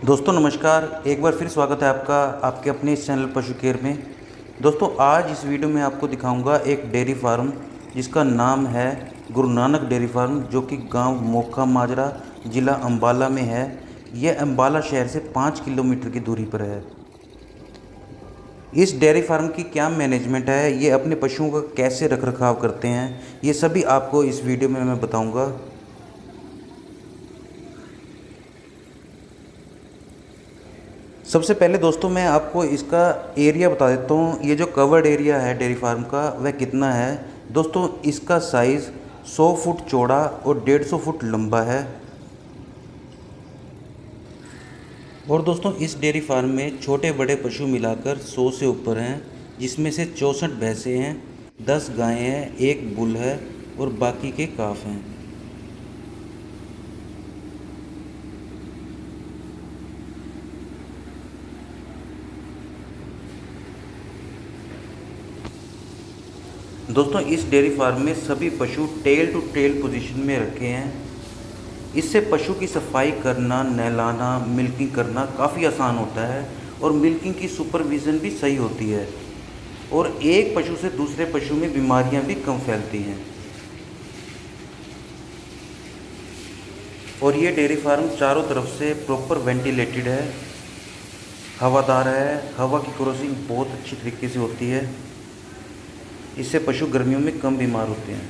दोस्तों नमस्कार। एक बार फिर स्वागत है आपका आपके अपने इस चैनल पशु केयर में। दोस्तों आज इस वीडियो में आपको दिखाऊंगा एक डेयरी फार्म जिसका नाम है गुरु नानक डेयरी फार्म, जो कि गांव मोखा माजरा, ज़िला अम्बाला में है। यह अम्बाला शहर से 5 किलोमीटर की दूरी पर है। इस डेयरी फार्म की क्या मैनेजमेंट है, ये अपने पशुओं का कैसे रख रखाव करते हैं, ये सभी आपको इस वीडियो में मैं बताऊँगा। सबसे पहले दोस्तों मैं आपको इसका एरिया बता देता हूँ। ये जो कवर्ड एरिया है डेयरी फार्म का वह कितना है। दोस्तों इसका साइज़ 100 फुट चौड़ा और 150 फुट लंबा है। और दोस्तों इस डेयरी फार्म में छोटे बड़े पशु मिलाकर 100 से ऊपर हैं, जिसमें से 64 भैंसें हैं, 10 गायें हैं, एक बुल है और बाकी के काफ हैं। दोस्तों इस डेयरी फार्म में सभी पशु टेल टू टेल पोजीशन में रखे हैं। इससे पशु की सफाई करना, नहलाना, मिल्किंग करना काफ़ी आसान होता है और मिल्किंग की सुपरविज़न भी सही होती है और एक पशु से दूसरे पशु में बीमारियां भी कम फैलती हैं। और ये डेयरी फार्म चारों तरफ से प्रॉपर वेंटिलेटेड है, हवादार है, हवा की क्रॉसिंग बहुत अच्छी तरीके से होती है। इससे पशु गर्मियों में कम बीमार होते हैं।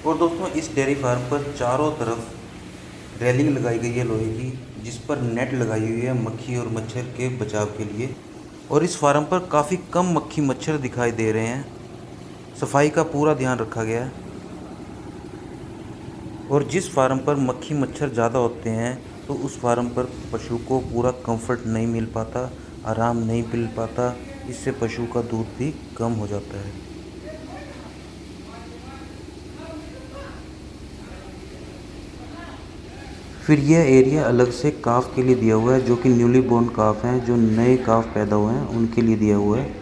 और दोस्तों इस डेयरी फार्म पर चारों तरफ रेलिंग लगाई गई है लोहे की, जिस पर नेट लगाई हुई है मक्खी और मच्छर के बचाव के लिए। और इस फार्म पर काफ़ी कम मक्खी मच्छर दिखाई दे रहे हैं। सफाई का पूरा ध्यान रखा गया है। और जिस फार्म पर मक्खी मच्छर ज़्यादा होते हैं तो उस फार्म पर पशु को पूरा कंफर्ट नहीं मिल पाता, आराम नहीं मिल पाता। इससे पशु का दूध भी कम हो जाता है। फिर यह एरिया अलग से काफ के लिए दिया हुआ है, जो कि न्यूली बोर्न काफ हैं, जो नए काफ पैदा हुए हैं उनके लिए दिया हुआ है।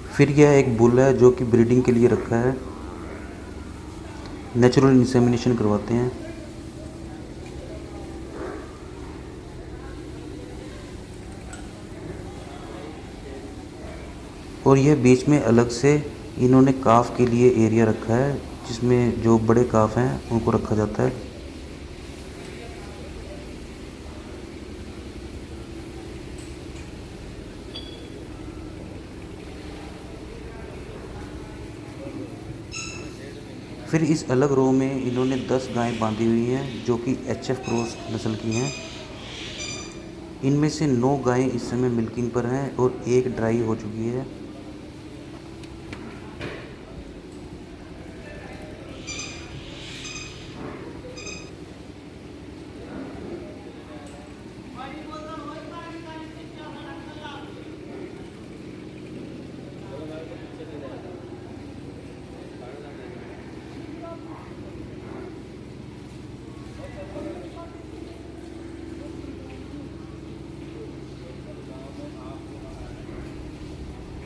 फिर यह एक बुल है जो कि ब्रीडिंग के लिए रखा है। नेचुरल इंसेमिनेशन करवाते हैं। और यह बीच में अलग से इन्होंने काफ के लिए एरिया रखा है, जिसमें जो बड़े काफ हैं उनको रखा जाता है। फिर इस अलग रो में इन्होंने 10 गायें बांधी हुई हैं, जो कि एचएफ क्रॉस नस्ल की हैं। इनमें से 9 गायें इस समय मिल्किंग पर हैं और एक ड्राई हो चुकी है।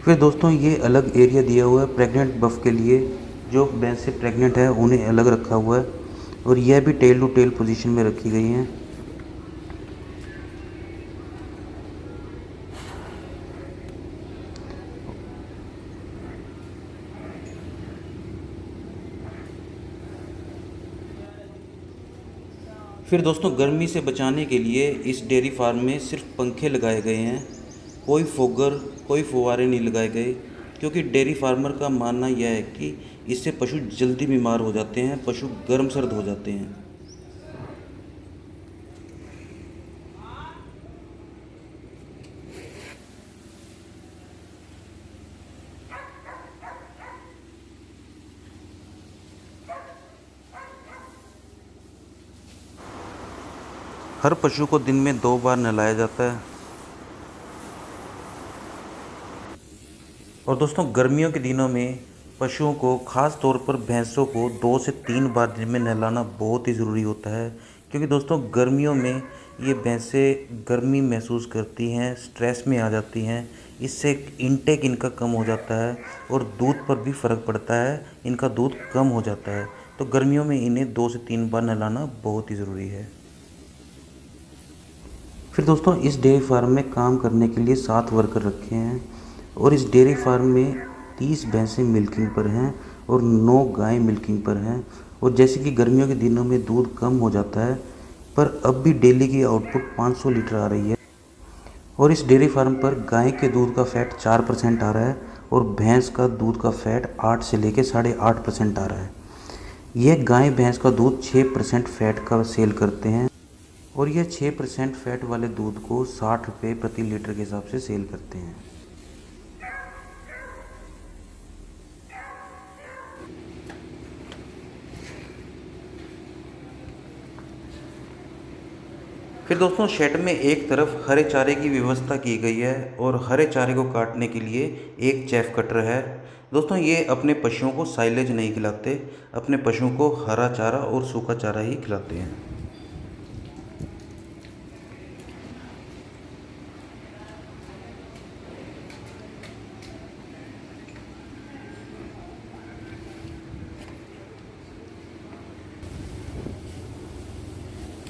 फिर दोस्तों ये अलग एरिया दिया हुआ है प्रेग्नेंट बफ के लिए। जो भैंस से प्रेग्नेंट है उन्हें अलग रखा हुआ है और यह भी टेल टू टेल पोजीशन में रखी गई हैं। फिर दोस्तों गर्मी से बचाने के लिए इस डेयरी फार्म में सिर्फ पंखे लगाए गए हैं। कोई फोगर, कोई फुवारे नहीं लगाए गए, क्योंकि डेयरी फार्मर का मानना यह है कि इससे पशु जल्दी बीमार हो जाते हैं, पशु गर्म सर्द हो जाते हैं। हर पशु को दिन में 2 बार नहलाया जाता है। और दोस्तों गर्मियों के दिनों में पशुओं को, ख़ास तौर पर भैंसों को 2 से 3 बार दिन में नहलाना बहुत ही ज़रूरी होता है, क्योंकि दोस्तों गर्मियों में ये भैंसें गर्मी महसूस करती हैं, स्ट्रेस में आ जाती हैं। इससे इनटेक इनका कम हो जाता है और दूध पर भी फ़र्क पड़ता है, इनका दूध कम हो जाता है। तो गर्मियों में इन्हें 2 से 3 बार नहलाना बहुत ही ज़रूरी है। फिर दोस्तों इस डेयरी फार्म में काम करने के लिए 7 वर्कर रखे हैं और इस डेयरी फार्म में 30 भैंसें मिल्किंग पर हैं और 9 गायें मिल्किंग पर हैं। और जैसे कि गर्मियों के दिनों में दूध कम हो जाता है, पर अब भी डेली की आउटपुट 500 लीटर आ रही है। और इस डेयरी फार्म पर गाय के दूध का फैट 4% आ रहा है और भैंस का दूध का फैट 8 से लेकर 8.5% आ रहा है। यह गाय भैंस का दूध 6% फैट का सेल करते हैं और यह 6% फैट वाले दूध को 60 रुपये प्रति लीटर के हिसाब से सेल करते हैं। फिर दोस्तों शेड में एक तरफ हरे चारे की व्यवस्था की गई है और हरे चारे को काटने के लिए एक चेफ कटर है। दोस्तों ये अपने पशुओं को साइलेज नहीं खिलाते, अपने पशुओं को हरा चारा और सूखा चारा ही खिलाते हैं।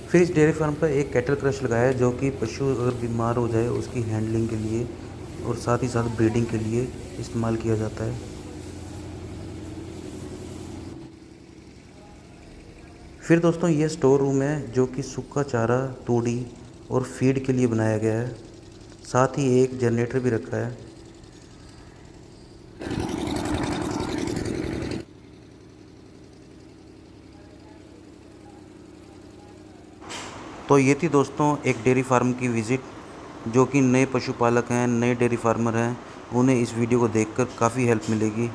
फिर इस डेयरी फार्म पर एक कैटल क्रश लगाया है, जो कि पशु अगर बीमार हो जाए उसकी हैंडलिंग के लिए और साथ ही साथ ब्रीडिंग के लिए इस्तेमाल किया जाता है। फिर दोस्तों ये स्टोर रूम है, जो कि सूखा चारा, तूड़ी और फीड के लिए बनाया गया है। साथ ही एक जनरेटर भी रखा है। तो ये थी दोस्तों एक डेयरी फार्म की विज़िट। जो कि नए पशुपालक हैं, नए डेयरी फार्मर हैं, उन्हें इस वीडियो को देखकर काफ़ी हेल्प मिलेगी।